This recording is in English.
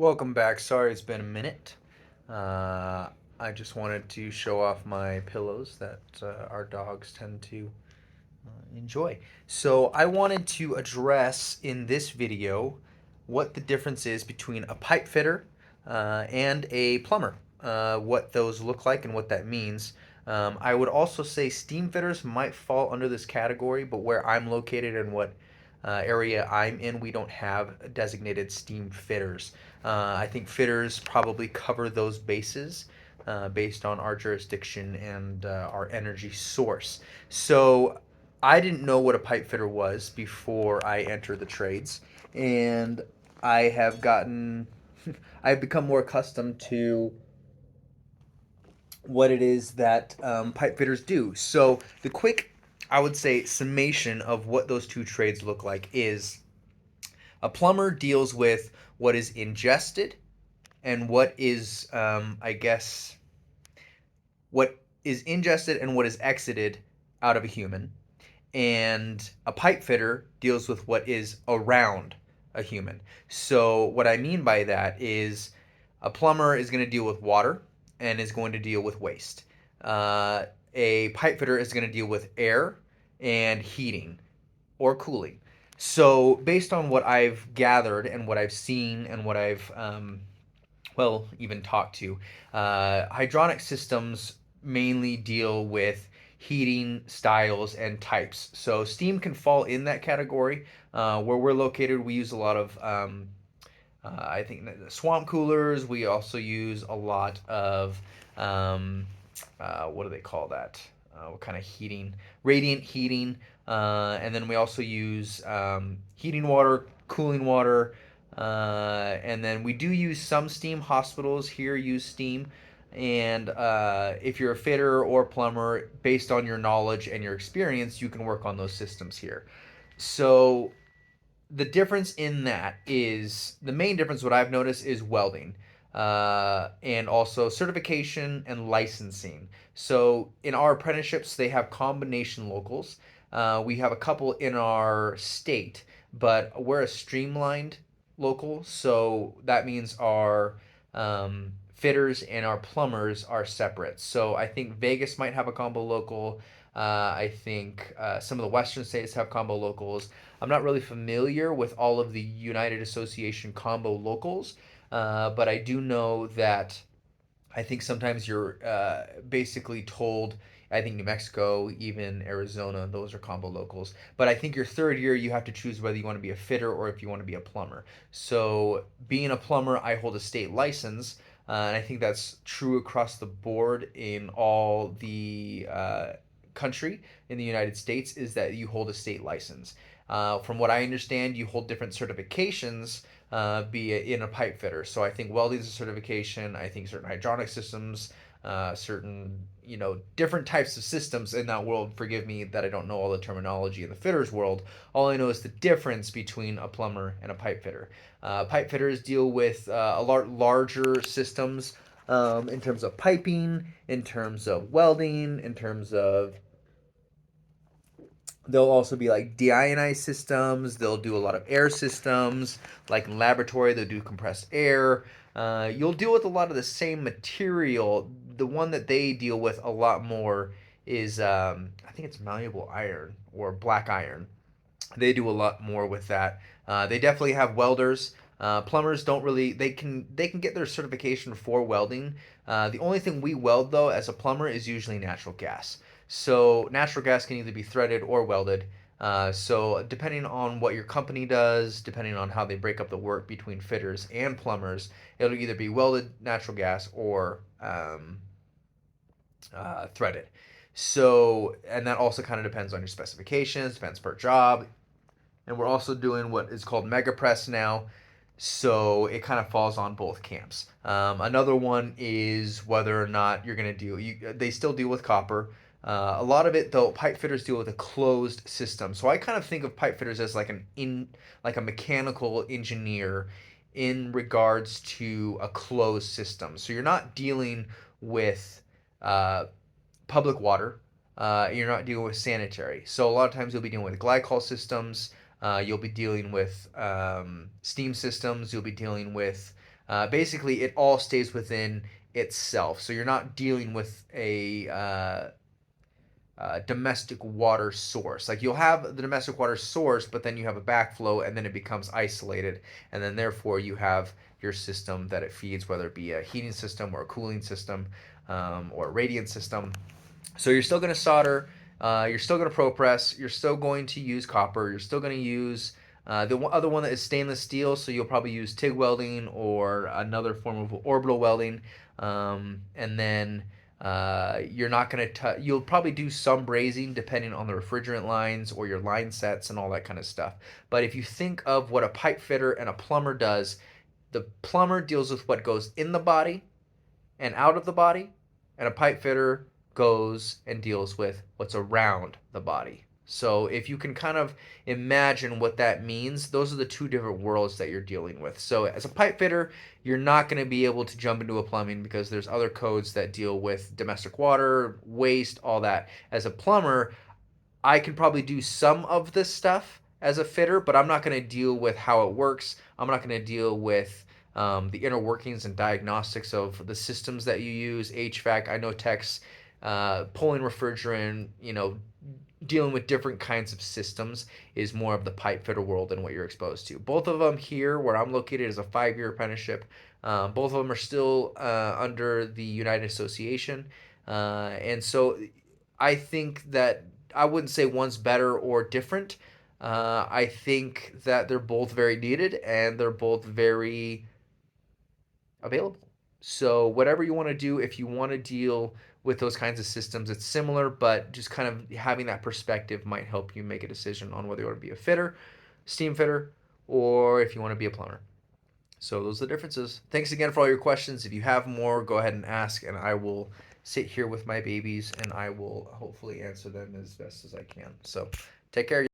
Welcome back. Sorry it's been a minute. I just wanted to show off my pillows that our dogs tend to enjoy. So I wanted to address in this video what the difference is between a pipe fitter and a plumber, what those look like and what that means. I would also say steam fitters might fall under this category, but where I'm located and what area I'm in, we don't have designated steam fitters. I think fitters probably cover those bases based on our jurisdiction and our energy source. So I didn't know what a pipe fitter was before I entered the trades, and I have gotten, I've become more accustomed to what it is that pipe fitters do. So the quick, I would say, summation of what those two trades look like is a plumber deals with what is ingested and what is, I guess, what is ingested and what is exited out of a human. And a pipe fitter deals with what is around a human. So, what I mean by that is a plumber is going to deal with water and is going to deal with waste. A pipe fitter is going to deal with air and heating or cooling. So, based on what I've gathered and what I've seen and what I've even talked to, hydronic systems mainly deal with heating styles and types. So, steam can fall in that category. Where we're located, we use a lot of I think the swamp coolers. We also use a lot of what do they call that? What kind of heating? Radiant heating. And then we also use heating water, cooling water, and then we do use some steam. Hospitals here use steam. And if you're a fitter or plumber, based on your knowledge and your experience, you can work on those systems here. So the difference in that is the main difference, what I've noticed, is welding and also certification and licensing. So in our apprenticeships, they have combination locals. We have a couple in our state, but we're a streamlined local. So that means our fitters and our plumbers are separate. So I think Vegas might have a combo local. I think some of the Western states have combo locals. I'm not really familiar with all of the United Association combo locals, but I do know that I think sometimes you're basically told. I think New Mexico, even Arizona, those are combo locals. But I think your third year, you have to choose whether you want to be a fitter or if you want to be a plumber. So, being a plumber, I hold a state license, and I think that's true across the board in all the country in the United States, is that you hold a state license. From what I understand, you hold different certifications, be it in a pipe fitter. So I think welding is a certification. I think certain hydronic systems, certain different types of systems in that world. Forgive me that I don't know all the terminology in the fitters world. All I know is the difference between a plumber and a pipe fitter. Pipe fitters deal with a lot larger systems in terms of piping, in terms of welding, in terms of they'll also be like deionized systems. They'll do a lot of air systems. Like in laboratory, they'll do compressed air. You'll deal with a lot of the same material. The one that they deal with a lot more is, I think it's malleable iron or black iron. They do a lot more with that. They definitely have welders. Plumbers don't really. They can get their certification for welding. The only thing we weld though as a plumber is usually natural gas. So natural gas can either be threaded or welded. So depending on what your company does, depending on how they break up the work between fitters and plumbers, it'll either be welded natural gas or threaded. So, and that also kind of depends on your specifications, depends per job. And we're also doing what is called mega press now. So it kind of falls on both camps. Another one is whether or not you're going to deal. They still deal with copper. A lot of it though, pipe fitters deal with a closed system. So I kind of think of pipe fitters as like a mechanical engineer in regards to a closed system. So you're not dealing with uh, public water. You're not dealing with sanitary. So a lot of times you'll be dealing with glycol systems. You'll be dealing with steam systems. You'll be dealing with Basically, it all stays within itself. So you're not dealing with a domestic water source. Like you'll have the domestic water source, but then you have a backflow, and then it becomes isolated, and then therefore you have your system that it feeds, whether it be a heating system or a cooling system, or a radiant system. So you're still going to solder, you're still going to ProPress, you're still going to use copper, you're still going to use the other one that is stainless steel, so you'll probably use TIG welding or another form of orbital welding. And then you're not going to, you'll probably do some brazing depending on the refrigerant lines or your line sets and all that kind of stuff. But if you think of what a pipe fitter and a plumber does, the plumber deals with what goes in the body and out of the body, and a pipe fitter goes and deals with what's around the body. So if you can kind of imagine what that means, those are the two different worlds that you're dealing with. So as a pipe fitter, you're not going to be able to jump into a plumbing because there's other codes that deal with domestic water, waste, all that. As a plumber, I can probably do some of this stuff as a fitter, but I'm not going to deal with how it works. I'm not going to deal with the inner workings and diagnostics of the systems that you use, HVAC. I know techs pulling refrigerant, dealing with different kinds of systems is more of the pipe fitter world than what you're exposed to. Both of them here, where I'm located, is a 5-year apprenticeship. Both of them are still under the United Association. And so I think that I wouldn't say one's better or different. I think that they're both very needed and they're both very available. So whatever you want to do, if you want to deal with those kinds of systems, it's similar, but just kind of having that perspective might help you make a decision on whether you want to be a fitter, steam fitter, or if you want to be a plumber. So those are the differences. Thanks again for all your questions. If you have more, go ahead and ask, and I will sit here with my babies and I will hopefully answer them as best as I can. So take care.